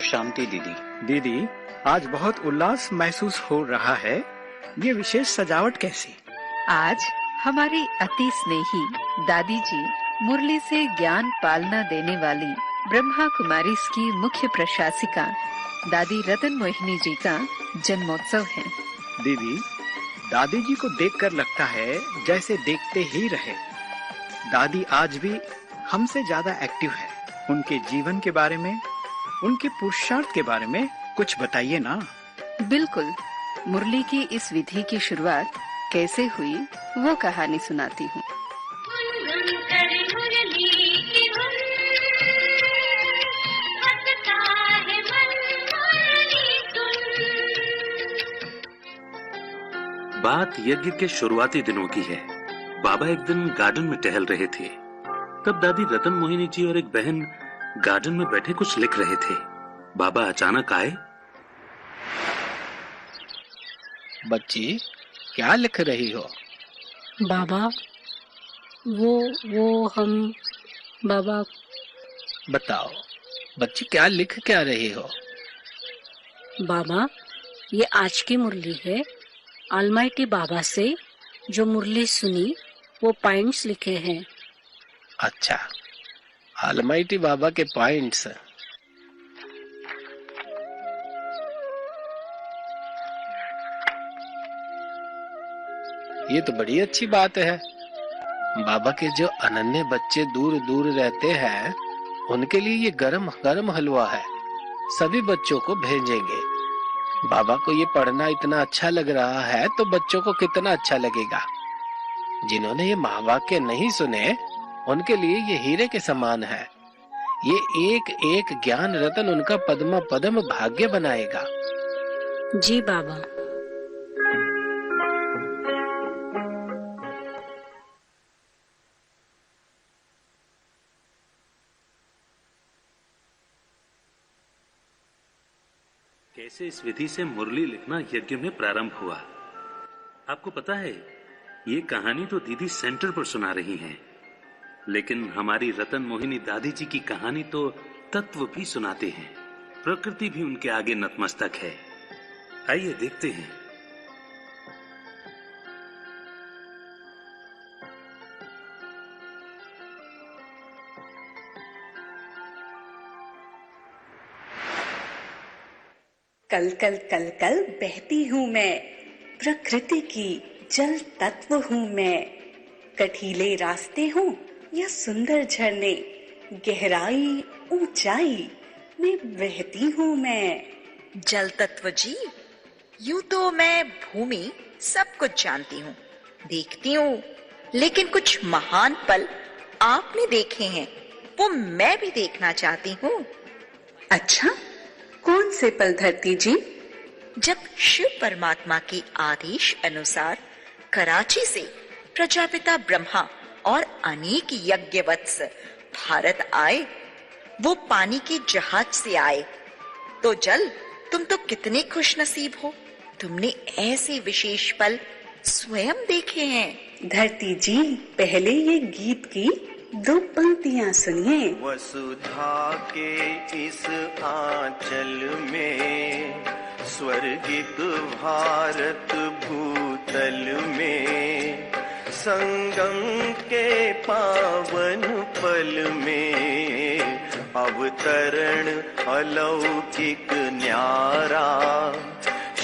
शांति दीदी। दीदी, आज बहुत उल्लास महसूस हो रहा है। ये विशेष सजावट कैसी? आज हमारी अति स्नेही दादी जी मुरली से ज्ञान पालना देने वाली ब्रह्मा कुमारी की मुख्य प्रशासिका दादी रतन मोहिनी जी का जन्मोत्सव है। दीदी, दादी जी को देखकर लगता है जैसे देखते ही रहे। दादी आज भी हमसे ज्यादा एक्टिव है। उनके जीवन के बारे में, उनके पुरुषार्थ के बारे में कुछ बताइए ना। बिल्कुल, मुरली की इस विधि की शुरुआत कैसे हुई वो कहानी सुनाती हूँ। बात यज्ञ के शुरुआती दिनों की है। बाबा एक दिन गार्डन में टहल रहे थे। तब दादी रतन मोहिनी जी और एक बहन गार्डन में बैठे कुछ लिख रहे थे। बाबा अचानक आए। बच्ची, क्या लिख रही हो? बाबा, वो हम बाबा। बताओ बच्ची, क्या लिख क्या रही हो? बाबा, ये आज की मुरली है। ऑलमाइटी बाबा से जो मुरली सुनी वो पॉइंट्स लिखे हैं। अच्छा, ऑलमाइटी बाबा के पॉइंट्स। ये तो बड़ी अच्छी बात है। बाबा के जो अनन्य बच्चे दूर दूर रहते हैं उनके लिए ये गरम गरम हलवा है। सभी बच्चों को भेजेंगे। बाबा को ये पढ़ना इतना अच्छा लग रहा है तो बच्चों को कितना अच्छा लगेगा। जिन्होंने ये महावाक्य नहीं सुने उनके लिए ये हीरे के समान है। ये एक एक ज्ञान रतन उनका पद्म पद्म भाग्य बनाएगा। जी बाबा। कैसे इस विधि से मुरली लिखना यज्ञ में प्रारंभ हुआ। आपको पता है, ये कहानी तो दीदी सेंटर पर सुना रही हैं, लेकिन हमारी रतन मोहिनी दादी जी की कहानी तो तत्व भी सुनाते हैं। प्रकृति भी उनके आगे नतमस्तक है। आइए देखते हैं। कल कल कल कल बहती हूँ मैं, प्रकृति की जल तत्व हूँ मैं। कठिले रास्ते हूँ या सुंदर झरने, गहराई ऊंचाई में बहती हूँ मैं। जल तत्व जी, यूं तो मैं भूमि सब कुछ जानती हूँ, देखती हूँ, लेकिन कुछ महान पल आपने देखे हैं, वो मैं भी देखना चाहती हूँ। अच्छा, कौन से पल धरती जी? जब शिव परमात्मा के आदेश अनुसार कराची से प्रजापिता ब्रह्मा और अनेक यज्ञवत्स भारत आए। वो पानी के जहाज से आए। तो जल, तुम तो कितने खुशनसीब हो, तुमने ऐसे विशेष पल स्वयं देखे हैं। धरती जी, पहले ये गीत की 2 पंक्तियां सुनिए। वसुधा के इस आंचल में, स्वर्गिक भारत भूतल में, संगम के पावन पल में, अवतरण अलौकिक न्यारा,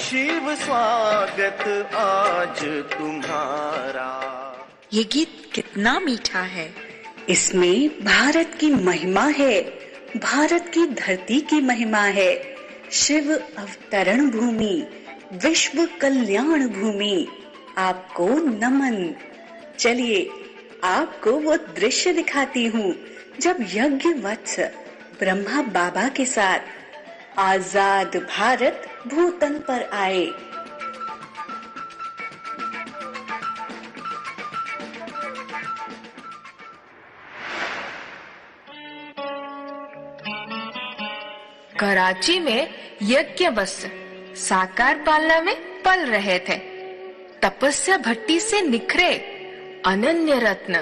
शिव स्वागत आज तुम्हारा। ये गीत कितना मीठा है। इसमें भारत की महिमा है, भारत की धरती की महिमा है। शिव अवतरण भूमि, विश्व कल्याण भूमि, आपको नमन। चलिए आपको वो दृश्य दिखाती हूँ जब यज्ञ वत्स ब्रह्मा बाबा के साथ आजाद भारत भूतल पर आए। कराची में यज्ञवत्स साकार पालना में पल रहे थे। तपस्या भट्टी से निखरे अनन्य रत्न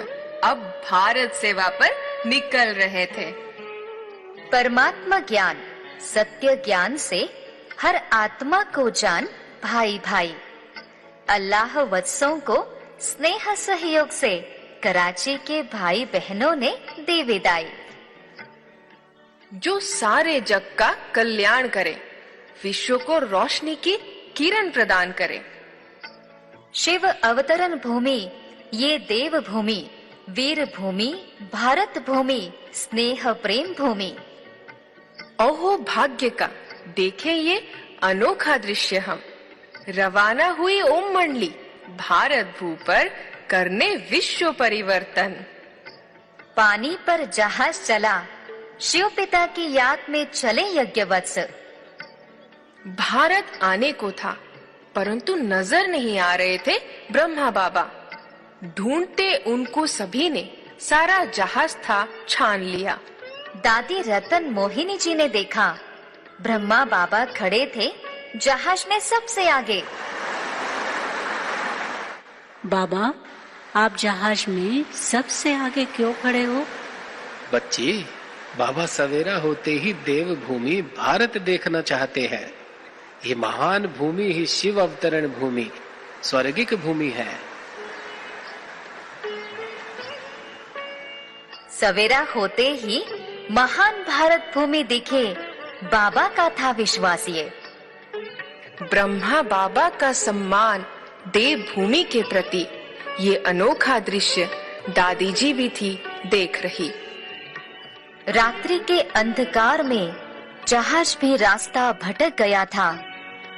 अब भारत सेवा पर निकल रहे थे। परमात्मा ज्ञान सत्य ज्ञान से हर आत्मा को जान भाई भाई। अल्लाह वत्सों को स्नेह सहयोग से कराची के भाई बहनों ने दी विदाई। जो सारे जग का कल्याण करे, विश्व को रोशनी की किरण प्रदान करे। शिव अवतरण भूमि ये देव भूमि, वीर भूमि, भारत भूमि, स्नेह प्रेम भूमि। ओहो भाग्य का देखें ये अनोखा दृश्य हम। रवाना हुई ओम मंडली भारत भू पर करने विश्व परिवर्तन। पानी पर जहाज चला, शिव पिता की याद में चले यज्ञवत्स। भारत आने को था परंतु नजर नहीं आ रहे थे ब्रह्मा बाबा। ढूंढते उनको सभी ने सारा जहाज था छान लिया। दादी रतन मोहिनी जी ने देखा ब्रह्मा बाबा खड़े थे जहाज में सबसे आगे। बाबा, आप जहाज में सबसे आगे क्यों खड़े हो? बच्ची, बाबा सवेरा होते ही देवभूमि भारत देखना चाहते हैं। ये महान भूमि ही शिव अवतरण भूमि, स्वर्गिक भूमि है। सवेरा होते ही महान भारत भूमि दिखे, बाबा का था विश्वास ये। ब्रह्मा बाबा का सम्मान देव भूमि के प्रति ये अनोखा दृश्य दादी जी भी थी देख रही। रात्रि के अंधकार में जहाज भी रास्ता भटक गया था,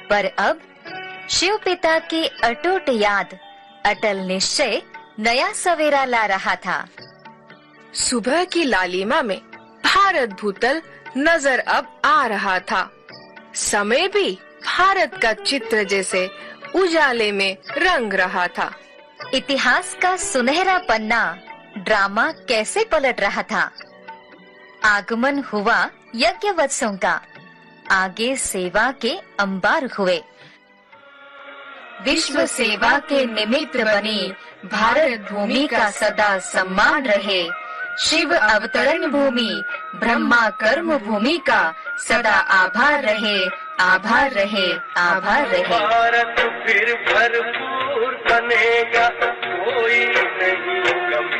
पर अब शिव पिता की अटूट याद, अटल निश्चय नया सवेरा ला रहा था। सुबह की लालिमा में भारत भूतल नजर अब आ रहा था। समय भी भारत का चित्र जैसे उजाले में रंग रहा था। इतिहास का सुनहरा पन्ना ड्रामा कैसे पलट रहा था। आगमन हुआ यज्ञवत्सों का, आगे सेवा के अंबार हुए। विश्व सेवा के निमित्त बनी भारत भूमि का सदा सम्मान रहे। शिव अवतरण भूमि ब्रह्मा कर्म भूमि का सदा आभार रहे, आभार रहे, आभार रहे। भारत फिर भरपूर बनेगा, कोई नहीं कभी